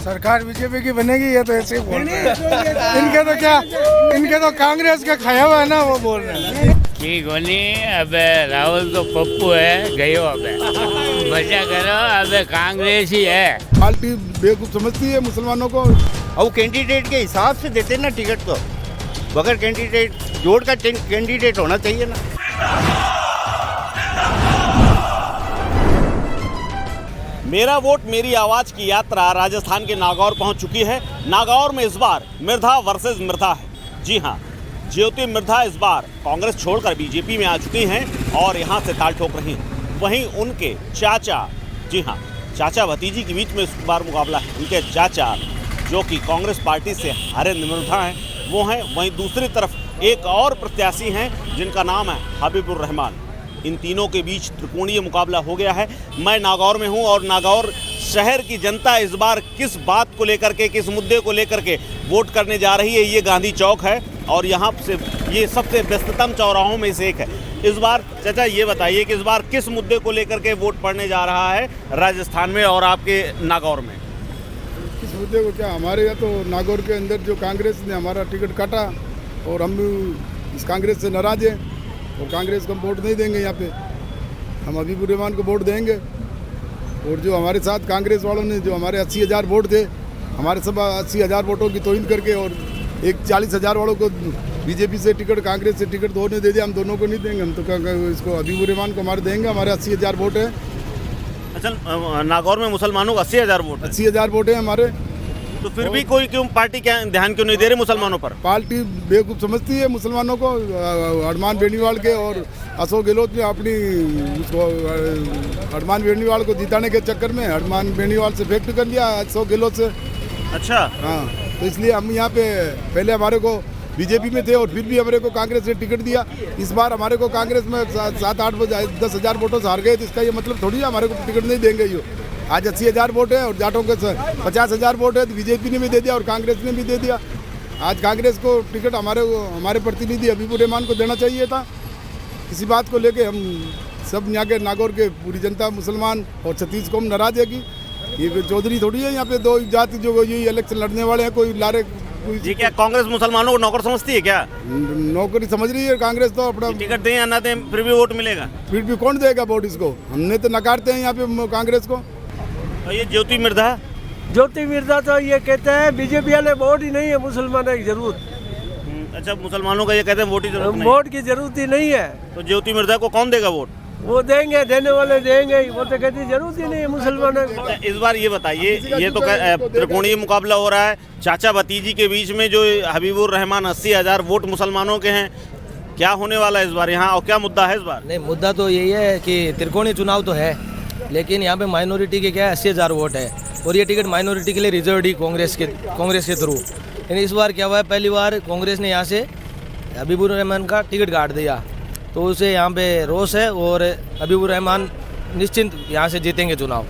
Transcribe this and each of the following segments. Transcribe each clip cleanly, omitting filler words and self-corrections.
सरकार बीजेपी की बनेगी, ये तो ऐसे ही बोल रहे हैं। इनके तो कांग्रेस का खाया हुआ है ना, वो बोल रहे हैं। ठीक होनी। अब राहुल तो पप्पू है, गयो अब मजा करो, अब कांग्रेस ही है। पार्टी बेवकूफ समझती है मुसलमानों को। और कैंडिडेट के हिसाब से देते ना टिकट, तो बगैर कैंडिडेट जोड़ का कैंडिडेट होना चाहिए ना। मेरा वोट मेरी आवाज की यात्रा राजस्थान के नागौर पहुंच चुकी है। नागौर में इस बार मिर्धा वर्सेस मिर्धा है। जी हां, ज्योति मिर्धा इस बार कांग्रेस छोड़कर बीजेपी में आ चुकी हैं और यहां से ताल ठोक रही हैं। वहीं उनके चाचा, जी हां, चाचा भतीजी के बीच में इस बार मुकाबला है। उनके चाचा जो कि कांग्रेस पार्टी से हरेंद्र मिर्धा हैं, वो हैं। वहीं दूसरी तरफ एक और प्रत्याशी हैं जिनका नाम है हबीबुर रहमान। इन तीनों के बीच त्रिकोणीय मुकाबला हो गया है। मैं नागौर में हूं और नागौर शहर की जनता इस बार किस बात को लेकर के, किस मुद्दे को लेकर के वोट करने जा रही है। ये गांधी चौक है और यहाँ से ये सबसे व्यस्ततम चौराहों में से एक है। इस बार चाचा ये बताइए कि इस बार किस मुद्दे को लेकर के वोट पड़ने जा रहा है राजस्थान में और आपके नागौर में? किस मुद्दे को क्या, हमारे यहाँ तो नागौर के अंदर जो कांग्रेस ने हमारा टिकट काटा और हम इस कांग्रेस से नाराज हैं और कांग्रेस को हम वोट नहीं देंगे। यहाँ पे हम हबीबुर रहमान को वोट देंगे। और जो हमारे साथ कांग्रेस वालों ने जो हमारे 80,000 वोट थे, हमारे सब 80,000 वोटों की तोहिन करके और एक 40,000 वालों को बीजेपी से टिकट, कांग्रेस से टिकट दोनों ने दे दिया। हम दोनों को नहीं देंगे, हम तो इसको हबीबुर रहमान को हमारे देंगे। हमारे 80,000 वोट है। अच्छा, नागौर में मुसलमानों का 80,000 वोट है। 80,000 वोट है हमारे। तो फिर भी कोई क्यों पार्टी क्या ध्यान क्यों नहीं दे रही मुसलमानों पर? पार्टी बेवकूफ़ समझती है मुसलमानों को। हनुमान बेनीवाल के और अशोक गहलोत ने अपनी उसको हनुमान बेनीवाल को जिताने के चक्कर में हनुमान बेनीवाल से फेक्ट कर लिया अशोक गहलोत से। अच्छा, हाँ, तो इसलिए हम यहाँ पे पहले हमारे को बीजेपी में थे और फिर भी हमारे को कांग्रेस ने टिकट दिया। इस बार हमारे को कांग्रेस में 7-8-10,000 वोटों से हार गए, तो इसका ये मतलब थोड़ी है हमारे को टिकट नहीं देंगे। ये आज 80,000 वोट है और जाटों के 50,000 वोट है, तो बीजेपी ने भी दे दिया और कांग्रेस ने भी दे दिया। आज कांग्रेस को टिकट हमारे प्रतिनिधि हबीबुर रहमान को देना चाहिए था। इसी बात को लेके हम सब यहाँ के नागौर के पूरी जनता, मुसलमान और छत्तीस कौम नाराज है कि ये चौधरी थोड़ी है। यहाँ पे दो जाति जो ये इलेक्शन लड़ने वाले हैं, कोई लारे जी। क्या कांग्रेस मुसलमानों को नौकर समझती है क्या? नौकरी समझ रही है कांग्रेस तो अपना। टिकट दें या ना दें फिर भी वोट मिलेगा। फिर भी कौन देगा वोट इसको? हमने तो नकारते हैं यहाँ पे कांग्रेस को। और ये ज्योति मिर्धा तो ये कहते हैं बीजेपी वाले वोट ही नहीं है मुसलमानों की जरूरत। अच्छा, मुसलमानों का ये कहते हैं वोट की जरूरत नहीं। वोट की जरूरत ही नहीं है। तो ज्योति मिर्धा को कौन देगा वोट? वो देंगे, देने वाले देंगे। वो तो कहती जरूरत ही नहीं है मुसलमानों की। इस बार ये बताइए, ये तो त्रिकोणीय मुकाबला हो रहा है चाचा भतीजी के बीच में, जो हबीबुर रहमान 80,000 वोट मुसलमानों के हैं। क्या होने वाला है इस बार यहाँ और क्या मुद्दा है इस बार? नहीं, मुद्दा तो यही है कि त्रिकोणीय चुनाव तो है, लेकिन यहाँ पे माइनॉरिटी के क्या है 80,000 वोट है और ये टिकट माइनॉरिटी के लिए रिजर्व ही कांग्रेस के थ्रू। लेकिन इस बार क्या हुआ है, पहली बार कांग्रेस ने यहाँ से हबीबुर रहमान का टिकट काट दिया, तो उसे यहाँ पे रोष है और हबीबुर रहमान निश्चिंत यहाँ से जीतेंगे चुनाव।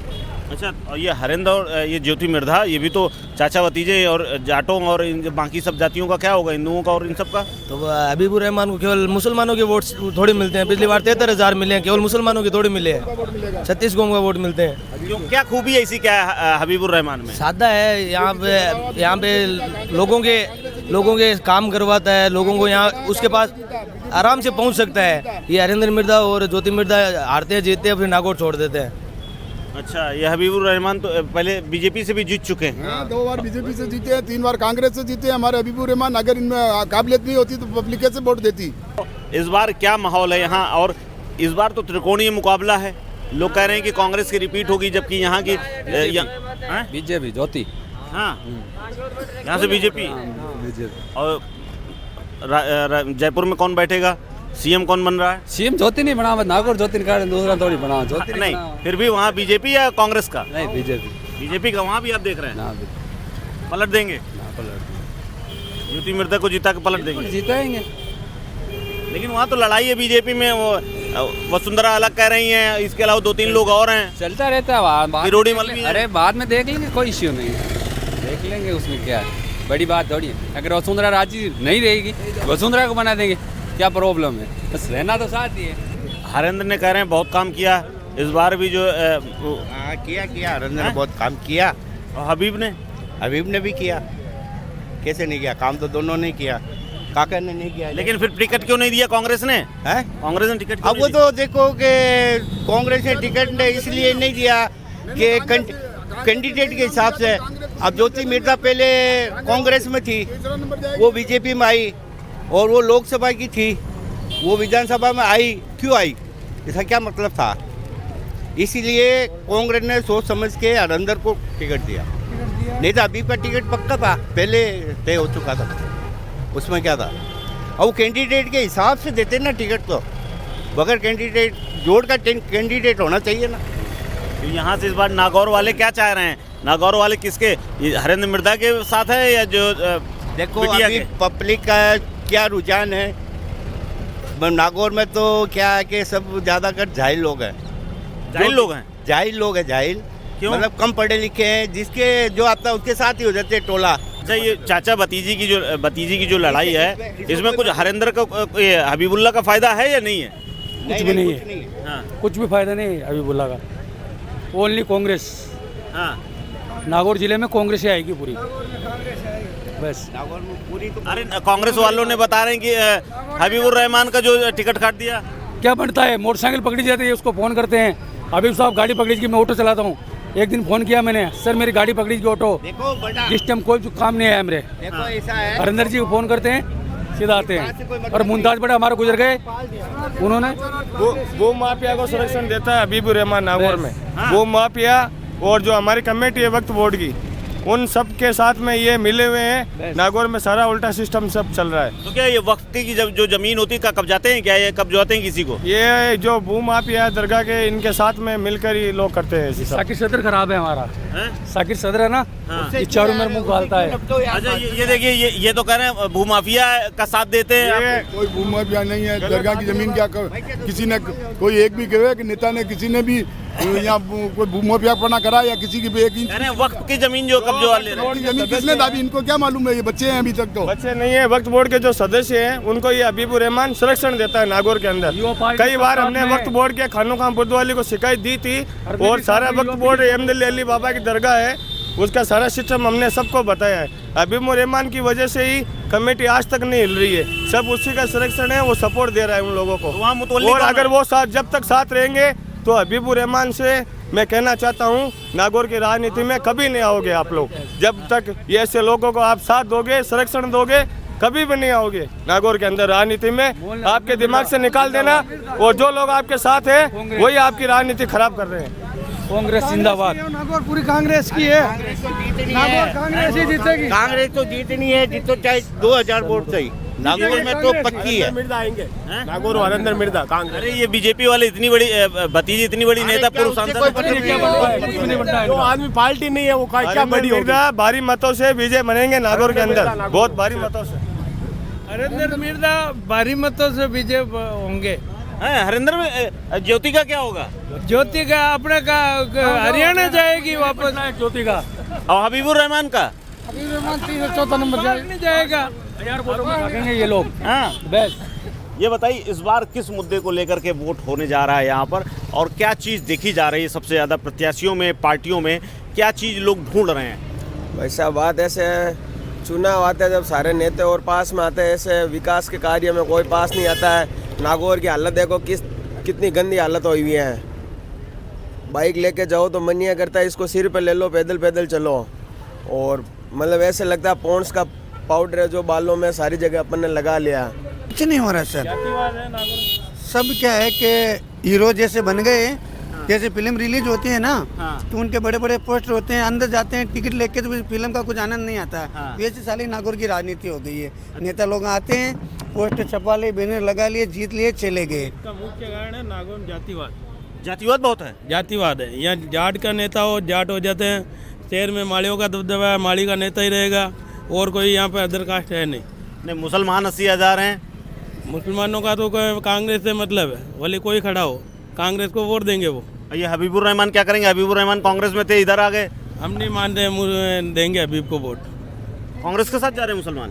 अच्छा, और ये हरेंद्र और ये ज्योति मिर्धा, ये भी तो चाचा भतीजे और जाटों और इन बाकी सब जातियों का क्या होगा, हिंदुओं का और इन सब का? तो हबीबुर रहमान को केवल मुसलमानों के वोट थोड़ी मिलते हैं। पिछली बार 73,000 मिले हैं, केवल मुसलमानों के थोड़ी मिले हैं। 36 कौम का वोट मिलते हैं। क्यों, क्या खूबी ऐसी क्या है हबीबुर रहमान में? सादा है, यहाँ पे लोगों के काम करवाता है, लोगों को यहाँ उसके पास आराम से पहुँच सकता है। ये हरेंद्र मिर्धा और ज्योति मिर्धा हारते हैं, जीतते हैं, फिर नागौर छोड़ देते हैं। अच्छा, ये हबीबुर रहमान तो पहले बीजेपी से भी जीत चुके हैं। हाँ, 2 बार बीजेपी से जीते हैं, 3 बार कांग्रेस से जीते हैं। हमारे हबीबुर रहमान अगर इनमें काबिलियत नहीं होती तो पब्लिक से वोट देती। इस बार क्या माहौल है यहाँ? और इस बार तो त्रिकोणीय मुकाबला है। लोग कह रहे हैं कि कांग्रेस की रिपीट होगी, जबकि यहाँ की बीजेपी ज्योति। हाँ, यहाँ से बीजेपी। और जयपुर में कौन बैठेगा? सीएम कौन बन रहा है? सीएम ज्योति नहीं बना, नागौर ज्योति का दूसरा थोड़ी बना। ज्योति नहीं, फिर भी वहाँ बीजेपी या कांग्रेस का? नहीं, बीजेपी का वहाँ भी आप देख रहे हैं? पलट देंगे? ज्योति मिर्धा को जिता के पलट देंगे? जीतेंगे। लेकिन वहाँ तो लड़ाई है बीजेपी में। वो वसुंधरा अलग कह रही हैं, इसके अलावा 2-3 लोग और हैं। चलता रहता है विरोधी मल्ली। अरे बाद में देख लेंगे, कोई इश्यू नहीं है, देख लेंगे, उसमें क्या है, बड़ी बात थोड़ी है। अगर वसुंधरा राजी नहीं रहेगी, वसुंधरा को बना देंगे, क्या प्रॉब्लम है? बस रहना तो साथ ही है। हरेंद्र ने कह रहे हैं बहुत काम किया इस बार भी, जो किया हरेंद्र ने बहुत काम किया। और हबीब ने हबीब ने भी किया, कैसे नहीं किया? काम तो दोनों ने किया, काका ने नहीं किया। लेकिन फिर टिकट क्यों नहीं दिया कांग्रेस ने? है कांग्रेस ने टिकट क्यों अब वो नहीं तो देखो कि कांग्रेस ने टिकट ने इसलिए नहीं दिया कि कैंडिडेट के हिसाब से। अब ज्योति मिर्जा पहले कांग्रेस में थी, वो बीजेपी में आई, और वो लोकसभा की थी, वो विधानसभा में आई, क्यों आई? इसका क्या मतलब था? इसीलिए कांग्रेस ने सोच समझ के हरिंदर को टिकट दिया, नहीं तो अभी का टिकट पक्का था, पहले तय हो चुका था। उसमें क्या था? अब वो कैंडिडेट के हिसाब से देते ना टिकट, तो बगैर कैंडिडेट जोड़ का कैंडिडेट होना चाहिए ना। तो यहाँ से इस बार नागौर वाले क्या चाह रहे हैं? नागौर वाले किसके, ये हरेंद्र मिर्धा के साथ है या जो देखो बिटिया अभी के? पब्लिक का क्या रुझान है नागौर में, तो क्या है कि सब ज़्यादातर जाहिल लोग हैं। जाहिल लोग हैं? जाहिल लोग हैं, जाहिल क्यों? मतलब कम पढ़े लिखे हैं, जिसके जो आता है उसके साथ ही हो जाते हैं टोला। अच्छा, ये चाचा भतीजी की जो लड़ाई है, इसमें कुछ हरिंदर का हबीबुल्ला का फायदा है या नहीं है? कुछ भी नहीं है। हाँ कुछ भी फायदा नहीं है हबीबुल्ला का, ओनली कांग्रेस। हाँ। नागौर जिले में कांग्रेस ही आएगी पूरी, बस। नागौर में पूरी तो अरे कांग्रेस वालों ने बता रहे हैं कि हबीबुर रहमान का जो टिकट काट दिया। क्या बनता है, मोटरसाइकिल पकड़ी जाती है, उसको फ़ोन करते हैं, हबीब साहब गाड़ी पकड़ी कि मैं ऑटो चलाता हूँ। एक दिन फ़ोन किया मैंने, सर मेरी गाड़ी पकड़ी की ऑटो, देखो बड़ा, इस टाइम कोई काम नहीं आया मेरे। देखो ऐसा है, हरिंदर जी को फ़ोन करते हैं, सीधा आते हैं। और मुमताज़ बड़ा हमारे गुजर गए, उन्होंने वो माफिया को संरक्षण देता है हबीबुर रहमान नागौर में। वो माफिया और जो हमारी कमेटी है वक्त बोर्ड की, उन सब के साथ में ये मिले हुए हैं। नागौर में सारा उल्टा सिस्टम सब चल रहा है। तो क्या ये वक्त की जो जमीन होती है कब्जाते हैं क्या? ये कब्जाते हैं किसी को? ये जो भू माफिया है दरगाह के, इनके साथ में मिलकर ही लोग करते हैं ऐसी सब। साकिर सदर खराब है हमारा, हैं? साकिर सदर है ना, हाँ। ये चारों में मुंह गालता है। अच्छा, ये देखिए, ये तो कह रहे हैं भूमाफिया का साथ देते हैं। ये कोई भू माफिया नहीं है। दरगाह की जमीन क्या किसी ने कोई एक भी कहे कि नेता ने किसी ने भी यहाँ कोई भू माफियापना करा या किसी की भी एक इंच कह रहे हैं वक्त की जमीन जो कब्जा वाले रहे हैं। जमीन किसने दाबी? इनको क्या मालूम है? ये बच्चे हैं अभी तक तो। बच्चे नहीं है, वक्त बोर्ड के जो सदस्य हैं उनको ये हबीबुर रहमान संरक्षण देता है नागौर के अंदर। कई बार हमने वक्त बोर्ड के खानों खां बुर्दवाली को शिकायत दी थी, और सारा वक्त बोर्ड अहमद अली बाबा की दरगाह है, उसका सारा सिस्टम हमने सबको बताया है। हबीबुर रहमान की वजह से ही कमेटी आज तक नहीं हिल रही है, सब उसी का संरक्षण है, वो सपोर्ट दे रहा है उन लोगों को। वहाँ मुतवल्ली और कौन अगर है? वो साथ जब तक साथ रहेंगे तो हबीबुर रहमान से मैं कहना चाहता हूँ, नागौर की राजनीति में कभी नहीं आओगे आप लोग। जब तक ये ऐसे लोगों को आप साथ दोगे, संरक्षण दोगे, कभी भी नहीं आओगे नागौर के अंदर राजनीति में। आपके दिमाग से निकाल देना, और जो लोग आपके साथ हैं वही आपकी राजनीति खराब कर रहे हैं। कांग्रेस जिंदाबाद। नागौर पूरी कांग्रेस की है, नागौर कांग्रेस ही जीतेगी। कांग्रेस तो जीतनी है, जीतो चाहे 2000 वोट चाहिए। नागौर में तो पक्की है। नागौर और हरिंदर मिर्धा कांग्रेस। अरे ये बीजेपी वाले इतनी बड़ी भतीजी इतनी बड़ी नेता पूर्व सांसद जो आदमी पार्टी नहीं है वो क्या बड़ी होगी? भारी मतों से विजय बनेंगे नागौर के अंदर, बहुत भारी मतों से। हरिंदर मिर्जा भारी मतों से विजय होंगे। हरिंदर में ज्योति का क्या होगा? ज्योति का अपने का हरियाणा जाएगी वापस, ज्योति का। और हबीबुर रहमान का? चौथा नंबर जाएगा यार, फोटो में भागेंगे ये लोग। हाँ, बस ये बताइए इस बार किस मुद्दे को लेकर के वोट होने जा रहा है यहाँ पर, और क्या चीज़ देखी जा रही है सबसे ज़्यादा प्रत्याशियों में, पार्टियों में क्या चीज़ लोग ढूंढ रहे हैं? वैसा बात ऐसे है, चुनाव आते हैं जब सारे नेता और पास में आते हैं, ऐसे विकास के कार्य में कोई पास नहीं आता है। नागौर की हालत देखो कितनी गंदी हालत हुई हुई है। बाइक लेके जाओ तो मन नहीं करता है इसको सिर पे ले लो, पैदल पैदल चलो। और मतलब ऐसे लगता है पॉन्ड्स का पाउडर है जो बालों में सारी जगह अपन ने लगा लिया। कुछ नहीं हो रहा सर। सब क्या है कि हीरो जैसे बन गए, जैसे फिल्म रिलीज होती है ना, तो उनके बड़े बड़े पोस्टर होते हैं, अंदर जाते हैं टिकट लेके तो फिल्म का कुछ आनंद नहीं आता है। वैसे साली नागौर की राजनीति हो गई है। नेता लोग आते हैं, पोस्टर छपा लिए, बैनर लगा लिए, जीत लिए, चले गए। इसका मुख्य कारण है नागौर में जातिवाद। जातिवाद बहुत है। जातिवाद है, यहाँ जाट का नेता हो जाट हो जाते हैं। शहर में माड़ियों का दबदबा है, माड़ी का नेता ही रहेगा, और कोई यहाँ पे अदर कास्ट है नहीं। मुसलमान 80,000 हैं। मुसलमानों का तो कांग्रेस से मतलब है, भले कोई खड़ा हो कांग्रेस को वोट देंगे वो। ये हबीबुर रहमान क्या करेंगे? हबीबुर रहमान कांग्रेस में थे, इधर आ गए। हम नहीं मान रहे, देंगे हबीब को वोट। कांग्रेस के साथ जा रहे हैं मुसलमान?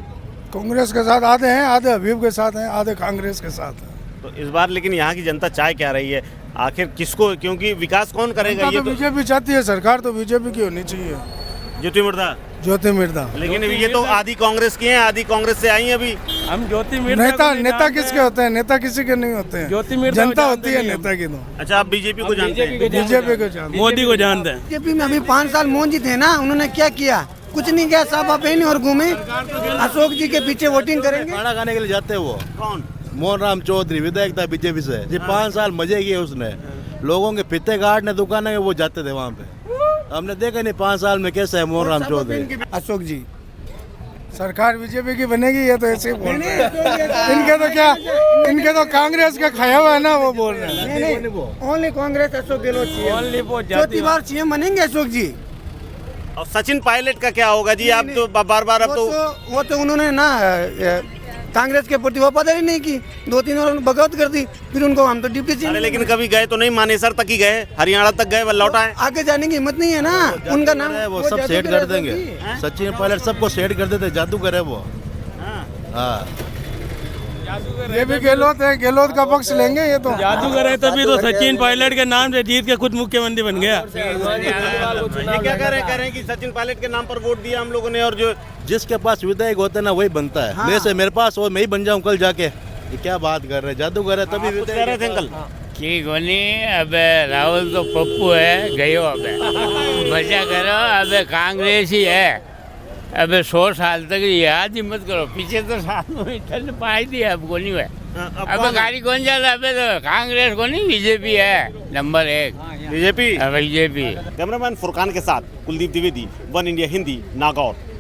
कांग्रेस के साथ आधे हैं, आधे हबीब के साथ हैं, आधे कांग्रेस के साथ हैं। तो इस बार लेकिन यहाँ की जनता चाह क्या रही है आखिर किसको? क्योंकि विकास कौन करेगा? ये तो बीजेपी चाहती है, सरकार तो बीजेपी की होनी चाहिए। ज्योति मिर्धा ज्योति मिर्धा। लेकिन ये तो आधी कांग्रेस की हैं, आधी कांग्रेस से आई हैं अभी। हम ज्योति मिर्धा नेता नेता किसके होते हैं? नेता किसी के नहीं होते हैं, ज्योति मिर्धा जनता को होती है जानते नेता की। तो अच्छा, आप बीजेपी को जानते हैं? बीजेपी को जानते हैं। मोदी को जानते हैं। बीजेपी में अभी 5 साल मोदी थे ना, उन्होंने क्या किया? कुछ नहीं किया, साफा पहने और घूमे। अशोक जी के पीछे वोटिंग करेंगे। खाना खाने के लिए जाते हैं वो। कौन? मोहन राम चौधरी विधायक था बीजेपी से जी, 5 साल मजे किए उसने। लोगों के फिते काटने दुकानें वो जाते थे वहाँ पे। हमने देखा नहीं 5 साल में कैसा है मोहन राम चौधरी। अशोक जी सरकार बीजेपी की बनेगी, ये तो ऐसे ही बोल रहे हैं। इनके तो क्या, इनके तो कांग्रेस का खाया हुआ है ना, वो बोल रहे हैं। ओनली कांग्रेस अशोक गहलोत चौथी बार सीएम बनेंगे अशोक जी। और सचिन पायलट का क्या होगा जी? आप तो बार बार अब तो वो तो उन्होंने ना कांग्रेस के प्रति वफादारी नहीं की, 2-3 बार बगावत कर दी, फिर उनको हम तो डिप्टी सीएम। अरे लेकिन कभी गए तो नहीं, मानेसर तक ही गए, हरियाणा तक गए, लौटा है। आगे जाने की हिम्मत नहीं है ना उनका नाम। वो सब सेट कर देंगे, सचिन पायलट सबको सेट कर देते, जादूगर है वो। हाँ ये भी गहलोत है, गहलोत का पक्ष लेंगे ये तो। जादूगर है तभी तो सचिन पायलट के नाम से जीत के खुद मुख्यमंत्री बन गया। ये क्या कह रहे हैं कि सचिन पायलट के नाम पर वोट दिया हम लोगों ने, और जो जिसके पास विधायक होते हैं ना वही बनता है। मेरे से मेरे पास हो, मैं ही बन जाऊँ कल जाके। ये क्या बात कर रहे हैं? जादूगर है तभी कुछ कह रहे थे अंकल। की कोनी अब राहुल तो पप्पू है, गयो अब मजा करो, अब कांग्रेस ही है। अब 100 साल तक याद ही मत करो, पीछे तो साल में पाई दिया, अब को नहीं है। अब गाड़ी कौन जाता? अब तो कांग्रेस को नहीं, बीजेपी है number 1। BJP. BJP. Cameraman Furqan के साथ कुलदीप द्विवेदी, वन इंडिया हिंदी, नागौर।